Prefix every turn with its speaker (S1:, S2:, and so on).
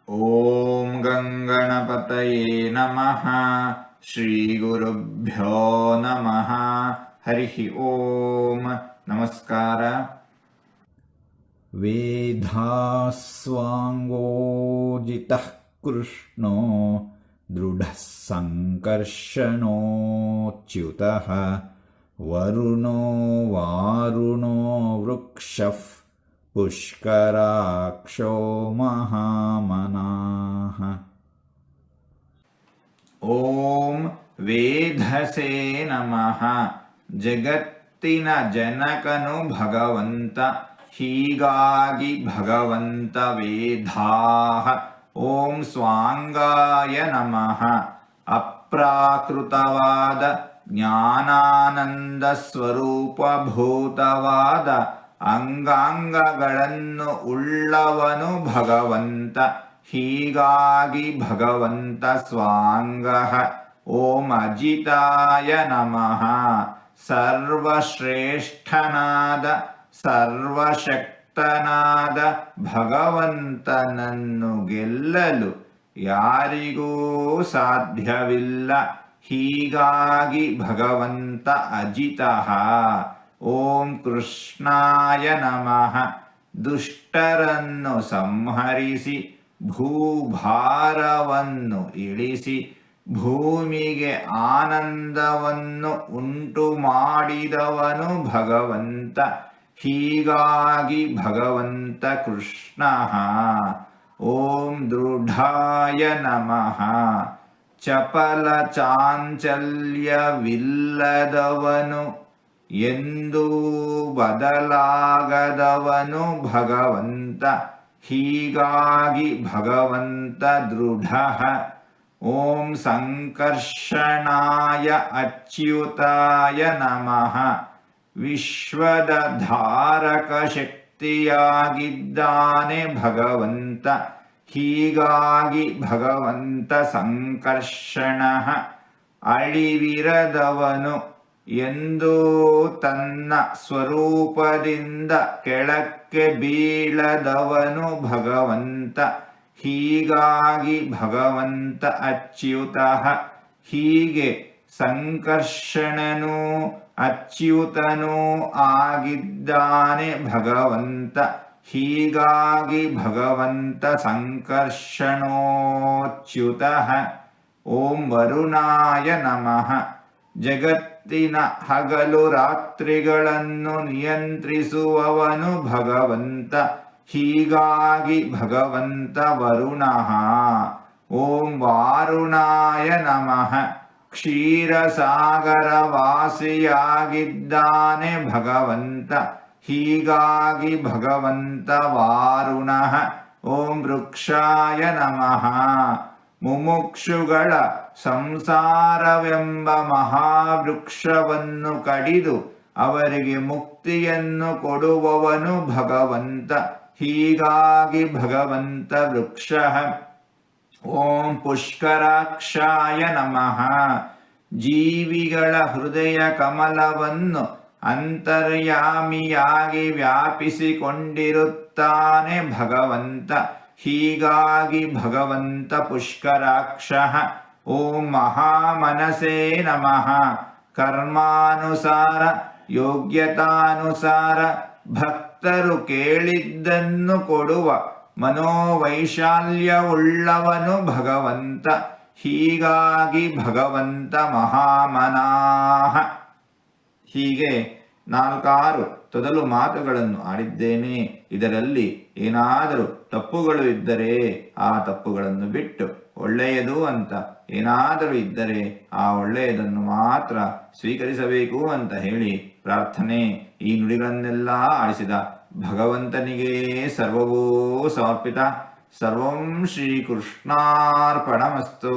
S1: ಓಂ ಗಂಗಣಪತಯೇ ನಮಃ. ಶ್ರೀ ಗುರುಭ್ಯೋ ನಮಃ. ಹರಿ ಓಂ. ನಮಸ್ಕಾರ. ವೇದಾಸ್ವಾಂಗೋಜಿತಃ ಕೃಷ್ಣೋ ದೃಢಃ ಸಂಕರ್ಷಣೋಚ್ಯುತಃ ವರುಣೋ ವಾರುಣೋ ವೃಕ್ಷಃ ಪುಷ್ಕರಾಕ್ಷೋ ಮಹಾಮನಾಃ. ಓಂ ವೇಧಸೇ ನಮಃ. ಜಗತ್ತಿನ ಜನಕನು ಭಗವಂತ, ಹೀಗಾಗಿ ಭಗವಂತ ವೇದಾಃ. ಓಂ ಸ್ವಾಂಗಾಯ ನಮಃ. ಅಪ್ರಾಕೃತವಾದ ಜ್ಞಾನಾನಂದ ಸ್ವರೂಪಭೂತವಾದ ಅಂಗಾಂಗಗಳನ್ನು ಉಳ್ಳವನು ಭಗವಂತ, ಹೀಗಾಗಿ ಭಗವಂತ ಸ್ವಾಂಗಃ. ಓಂ ಅಜಿತಾಯ ನಮಃ. ಸರ್ವಶ್ರೇಷ್ಠನಾದ ಸರ್ವಶಕ್ತನಾದ ಭಗವಂತನನ್ನು ಗೆಲ್ಲಲು ಯಾರಿಗೂ ಸಾಧ್ಯವಿಲ್ಲ, ಹೀಗಾಗಿ ಭಗವಂತ ಅಜಿತಃ. ಓಂ ಕೃಷ್ಣಾಯ ನಮಃ. ದುಷ್ಟರನ್ನು ಸಂಹರಿಸಿ ಭೂಭಾರವನ್ನು ಇಳಿಸಿ ಭೂಮಿಗೆ ಆನಂದವನ್ನು ಉಂಟು ಮಾಡಿದವನು ಭಗವಂತ, ಹೀಗಾಗಿ ಭಗವಂತ ಕೃಷ್ಣಃ. ಓಂ ದೃಢಾಯ ನಮಃ. ಚಪಲ ಚಾಂಚಲ್ಯವಿಲ್ಲದವನು, ಎಂದೂ ಬದಲಾಗದವನು ಭಗವಂತ, ಹೀಗಾಗಿ ಭಗವಂತ ದೃಢಃ. ಓಂ ಸಂಕರ್ಷಣಾಯ ಅಚ್ಯುತಾಯ ನಮಃ. ವಿಶ್ವದ ಧಾರಕ ಶಕ್ತಿಯಾಗಿದ್ದಾನೆ ಭಗವಂತ, ಹೀಗಾಗಿ ಭಗವಂತ ಸಂಕರ್ಷಣಃ. ಅಳಿವಿರದವನು, ಎಂದೂ ತನ್ನ ಸ್ವರೂಪದಿಂದ ಕೆಳಕ್ಕೆ ಬೀಳದವನು ಭಗವಂತ, ಹೀಗಾಗಿ ಭಗವಂತ ಅಚ್ಯುತಃ. ಹೀಗೆ ಸಂಕರ್ಷಣನೂ ಅಚ್ಯುತನೂ ಆಗಿದ್ದಾನೆ ಭಗವಂತ, ಹೀಗಾಗಿ ಭಗವಂತ ಸಂಕರ್ಷಣೋಚ್ಯುತಃ. ಓಂ ವರುಣಾಯ ನಮಃ. ಜಗತ್ತಿನ ಹಗಲು ರಾತ್ರಿಗಳನ್ನು ನಿಯಂತ್ರಿಸುವವನು ಭಗವಂತ, ಹೀಗಾಗಿ ಭಗವಂತ ವರುಣಃ. ಓಂ ವಾರುಣಾಯ ನಮಃ. ಕ್ಷೀರಸಾಗರವಾಸಿಯಾಗಿದ್ದಾನೆ ಭಗವಂತ, ಹೀಗಾಗಿ ಭಗವಂತ ವಾರುಣಃ. ಓಂ ವೃಕ್ಷಾಯ ನಮಃ. ಮುಮುಕ್ಷುಗಳ ಸಂಸಾರವೆಂಬ ಮಹಾವೃಕ್ಷವನ್ನು ಕಡಿದು ಅವರಿಗೆ ಮುಕ್ತಿಯನ್ನು ಕೊಡುವವನು ಭಗವಂತ, ಹೀಗಾಗಿ ಭಗವಂತ ವೃಕ್ಷಃ. ಓಂ ಪುಷ್ಕರಾಕ್ಷಾಯ ನಮಃ. ಜೀವಿಗಳ ಹೃದಯ ಕಮಲವನ್ನು ಅಂತರ್ಯಾಮಿಯಾಗಿ ವ್ಯಾಪಿಸಿಕೊಂಡಿರುತ್ತಾನೆ ಭಗವಂತ, ಹೀಗಾಗಿ ಭಗವಂತ ಪುಷ್ಕರಾಕ್ಷಃ. ಓಂ ಮಹಾಮನಸೇ ನಮಃ. ಕರ್ಮಾನುಸಾರ ಯೋಗ್ಯತಾನುಸಾರ ಭಕ್ತರು ಕೇಳಿದ್ದನ್ನು ಕೊಡುವ ಮನೋವೈಶಾಲ್ಯವುಳ್ಳವನು ಭಗವಂತ, ಹೀಗಾಗಿ ಭಗವಂತ ಮಹಾಮನಾಃ. ಹೀಗೆ 4 ತೊದಲು ಮಾತುಗಳನ್ನು ಆಡಿದ್ದೇನೆ. ಇದರಲ್ಲಿ ಏನಾದರೂ ತಪ್ಪುಗಳು ಇದ್ದರೆ ಆ ತಪ್ಪುಗಳನ್ನು ಬಿಟ್ಟು ಒಳ್ಳೆಯದು ಅಂತ ಏನಾದರೂ ಇದ್ದರೆ ಆ ಒಳ್ಳೆಯದನ್ನು ಮಾತ್ರ ಸ್ವೀಕರಿಸಬೇಕು ಅಂತ ಹೇಳಿ ಪ್ರಾರ್ಥನೆ. ಈ ನುಡಿಗಳನ್ನೆಲ್ಲ ಆಡಿಸಿದ ಭಗವಂತನಿಗೆ ಸರ್ವವೂ ಸಮರ್ಪಿತ. ಸರ್ವಂ ಶ್ರೀಕೃಷ್ಣಾರ್ಪಣಮಸ್ತು.